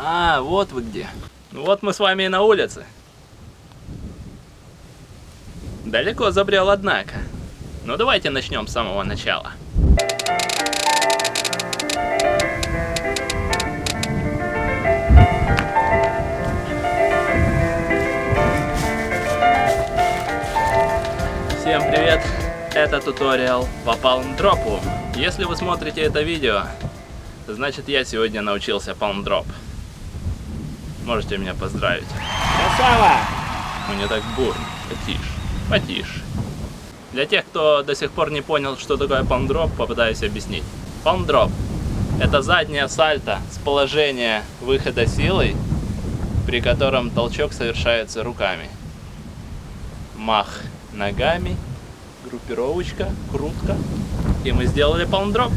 А, вот вы где. Вот мы с вами и на улице. Далеко забрел, однако. Ну давайте начнем с самого начала. Всем привет! Это туториал по палмдропу. Если вы смотрите это видео, значит я сегодня научился палмдроп. Можете меня поздравить. Красава! Ну не так бурно, потише, потише. Для тех, кто до сих пор не понял, что такое палмдроп, попытаюсь объяснить. Палмдроп — это заднее сальто с положения выхода силой, при котором толчок совершается руками. Мах ногами, группировочка, крутка, и мы сделали палмдроп.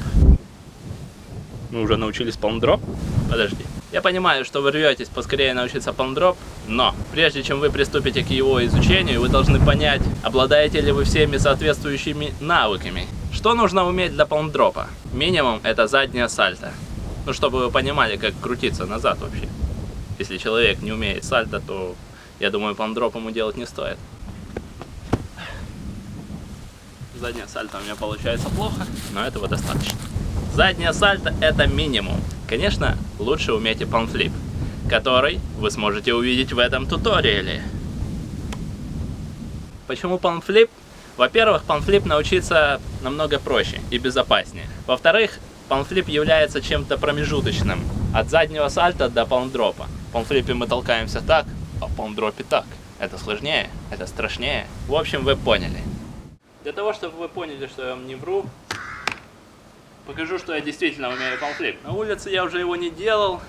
Мы уже научились палмдроп? Подожди. Я понимаю, что вы рветесь поскорее научиться палмдроп, но прежде чем вы приступите к его изучению, вы должны понять, обладаете ли вы всеми соответствующими навыками. Что нужно уметь для палмдропа? Минимум это заднее сальто. Ну, чтобы вы понимали, как крутиться назад вообще. Если человек не умеет сальто, то, я думаю, палмдроп ему делать не стоит. Заднее сальто у меня получается плохо, но этого достаточно. Заднее сальто это минимум. Конечно, лучше уметь и палмфлип, который вы сможете увидеть в этом туториале. Почему палмфлип? Во-первых, палмфлип научиться намного проще и безопаснее. Во-вторых, палмфлип является чем-то промежуточным от заднего сальто до палмдропа. В палмфлипе мы толкаемся так, а в палмдропе так. Это сложнее, это страшнее. В общем, вы поняли. Для того, чтобы вы поняли, что я вам не вру, покажу, что я действительно умею палмфлип. На улице я уже его не делал.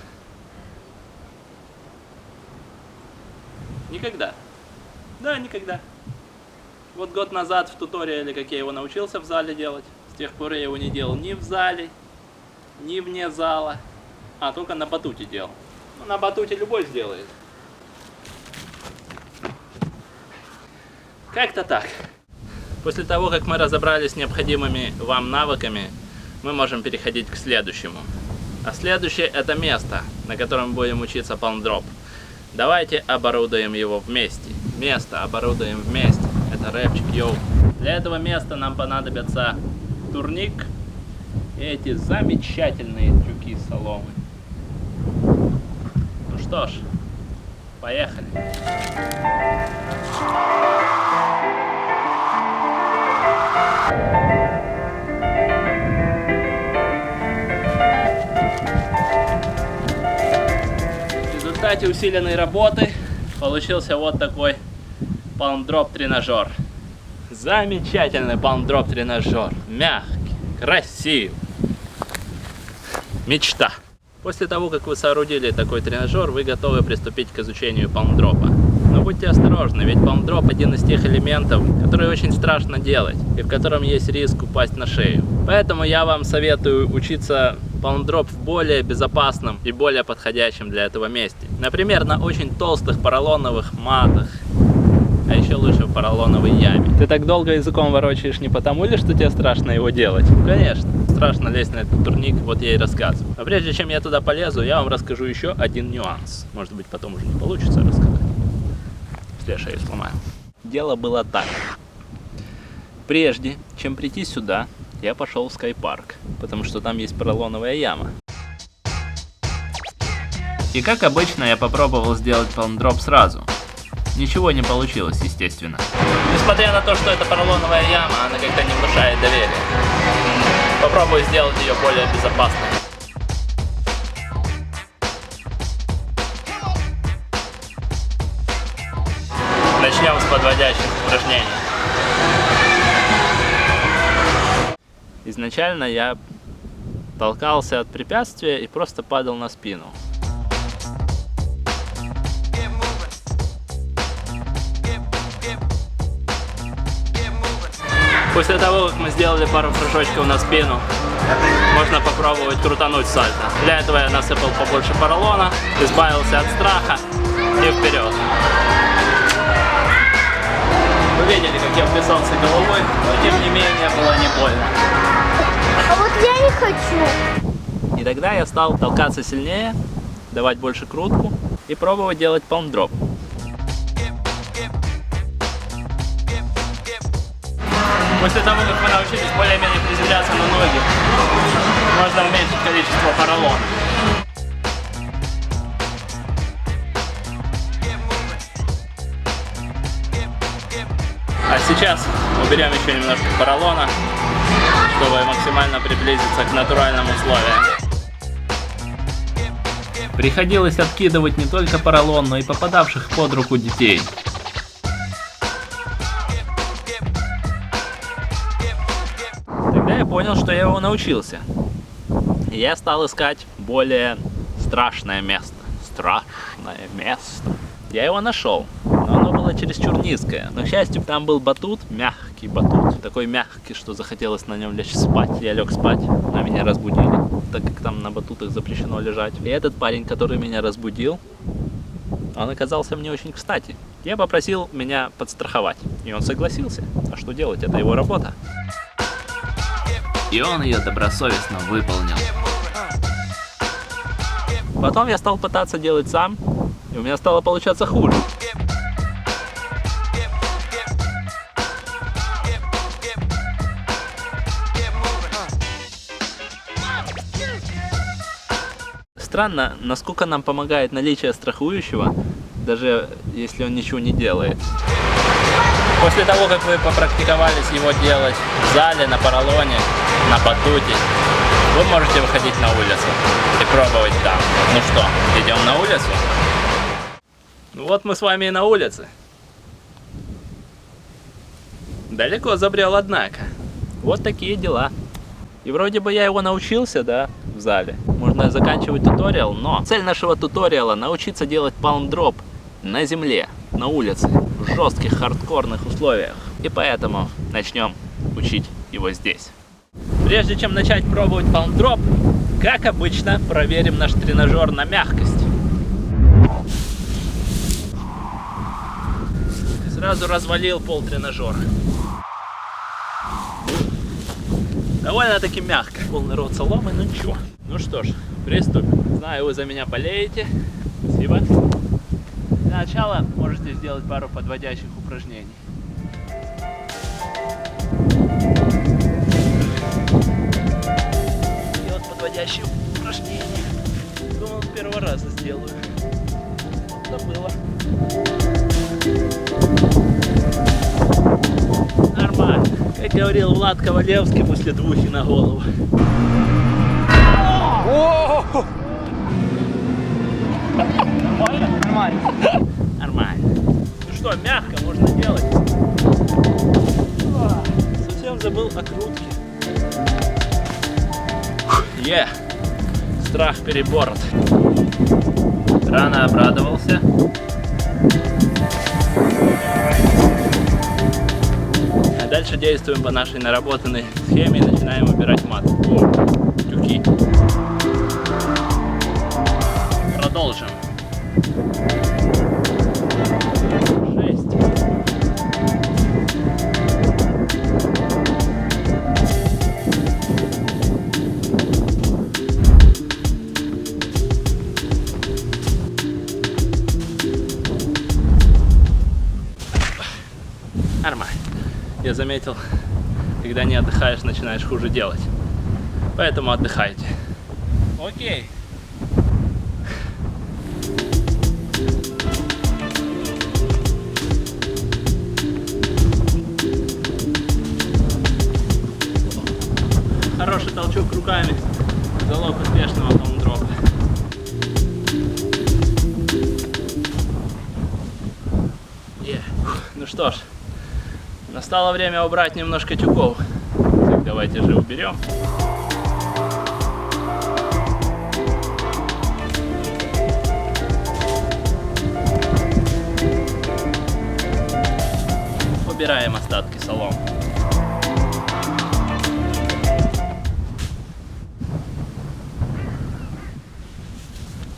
Никогда. Да, никогда. Вот год назад в туториале, как я его научился в зале делать. С тех пор я его не делал ни в зале, ни вне зала. А, только на батуте делал. Ну, на батуте любой сделает. Как-то так. После того, как мы разобрались с необходимыми вам навыками, мы можем переходить к следующему. А следующее это место, на котором будем учиться палмдроп. Давайте оборудуем его вместе. Место оборудуем вместе. Это рэпчик, йоу. Для этого места нам понадобится турник и эти замечательные тюки соломы. Ну что ж, поехали. В результате усиленной работы получился вот такой палмдроп тренажер. Замечательный палмдроп тренажер. Мягкий, красивый. Мечта. После того, как вы соорудили такой тренажер, вы готовы приступить к изучению палмдропа. Но будьте осторожны, ведь палмдроп один из тех элементов, которые очень страшно делать, и в котором есть риск упасть на шею. Поэтому я вам советую учиться палмдроп в более безопасном и более подходящем для этого месте. Например, на очень толстых поролоновых матах, а еще лучше в поролоновой яме. Ты так долго языком ворочаешь не потому ли, что тебе страшно его делать? Ну, конечно, страшно лезть на этот турник, вот я и рассказываю. Но прежде чем я туда полезу, я вам расскажу еще один нюанс. Может быть, потом уже не получится рассказать. Если я шею сломаю. Дело было так. Прежде чем прийти сюда, я пошел в скайпарк, потому что там есть поролоновая яма. И как обычно, я попробовал сделать палмдроп сразу. Ничего не получилось, естественно. Несмотря на то, что это поролоновая яма, она как-то не внушает доверия. Попробую сделать ее более безопасной. Начнем с подводящих упражнений. Изначально я толкался от препятствия и просто падал на спину. После того, как мы сделали пару прыжочков на спину, можно попробовать крутануть сальто. Для этого я насыпал побольше поролона, избавился от страха и вперед. Вы видели, как я вписался головой, но тем не менее было не больно. А вот я не хочу. И тогда я стал толкаться сильнее давать больше крутку и пробовать делать палмдроп. После того, как мы научились более-менее приземляться на ноги, можно уменьшить количество поролона. А сейчас уберем еще немножко поролона, чтобы максимально приблизиться к натуральным условиям. Приходилось откидывать не только поролон, но и попадавших под руку детей. Тогда я понял, что я его научился. И я стал искать более страшное место. Страшное место. Я его нашел, но оно было чересчур низкое. Но, к счастью, там был батут, мягкий батут. Такой мягкий, что захотелось на нем лечь спать. Я лег спать, а меня разбудили, так как там на батутах запрещено лежать. И этот парень, который меня разбудил, он оказался мне очень кстати. Я попросил меня подстраховать, и он согласился. А что делать, это его работа. И он ее добросовестно выполнил. Потом я стал пытаться делать сам, и у меня стало получаться хуже. Странно, насколько нам помогает наличие страхующего, даже если он ничего не делает. После того, как вы попрактиковались его делать в зале, на поролоне, на батуте, вы можете выходить на улицу и пробовать там. Ну что, идем на улицу? Вот мы с вами и на улице. Далеко забрел, однако. Вот такие дела. И вроде бы я его научился, да, в зале. Можно заканчивать туториал, но цель нашего туториала — научиться делать палмдроп на земле, на улице, в жестких хардкорных условиях. И поэтому начнем учить его здесь. Прежде чем начать пробовать палмдроп, как обычно, проверим наш тренажер на мягкость. Сразу развалил пол тренажера. Довольно-таки мягко. Полный рот соломы, ну ничего. Ну что ж, приступим. Знаю, вы за меня болеете. Спасибо. Для начала можете сделать пару подводящих упражнений. Делать подводящие упражнения. Думал, с первого раза сделаю. Забыла. Нормально. Как говорил Влад Ковалевский после двухи на голову. Нормально? Нормально. Нормально. Ну что, мягко можно делать. Совсем забыл о крутке. Страх переборот. Рано обрадовался. А дальше действуем по нашей наработанной схеме и начинаем убирать мат. Тюки. Продолжим. 6. Нормально. Я заметил, когда не отдыхаешь, начинаешь хуже делать. Поэтому отдыхайте. Окей. Хороший толчок руками. Залог успешного палмдропа. Ну что ж, настало время убрать немножко тюков. Так, давайте же уберем. Убираем остатки соломы.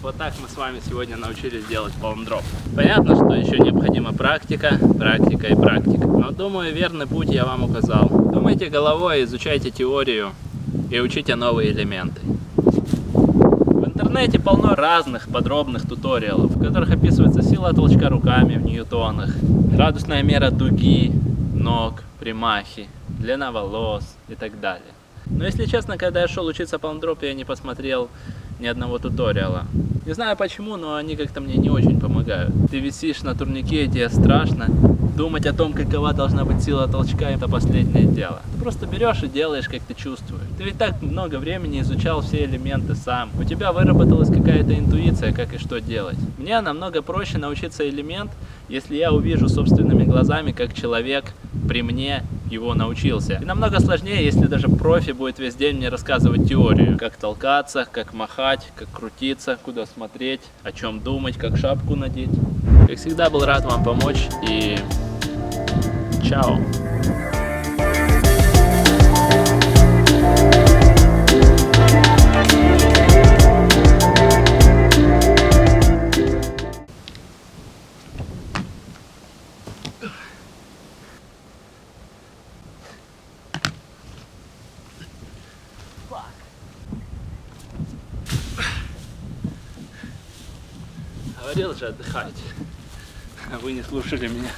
Вот так мы с вами сегодня научились делать палмдроп. Понятно, что еще необходима практика, практика и практика. Но думаю, верный путь я вам указал. Думайте головой, изучайте теорию и учите новые элементы. В интернете интернете полно разных подробных туториалов, в которых описывается сила толчка руками в ньютонах, градусная мера дуги, ног, примахи, длина волос и так далее. Но если честно, когда я шел учиться палмдропу, я не посмотрел ни одного туториала. Не знаю почему, но они как-то мне не очень помогают. Ты висишь на турнике, и тебе страшно. Думать о том, какова должна быть сила толчка, это последнее дело. Ты просто берешь и делаешь, как ты чувствуешь. Ты ведь так много времени изучал все элементы сам. У тебя выработалась какая-то интуиция, как и что делать. Мне намного проще научиться элемент, если я увижу собственными глазами, как человек при мне его научился. И намного сложнее, если даже профи будет весь день мне рассказывать теорию. Как толкаться, как махать, как крутиться, куда смотреть, о чем думать, как шапку надеть. Как всегда, был рад вам помочь и чао! Говорил же, отдыхайте. А вы не слушали меня.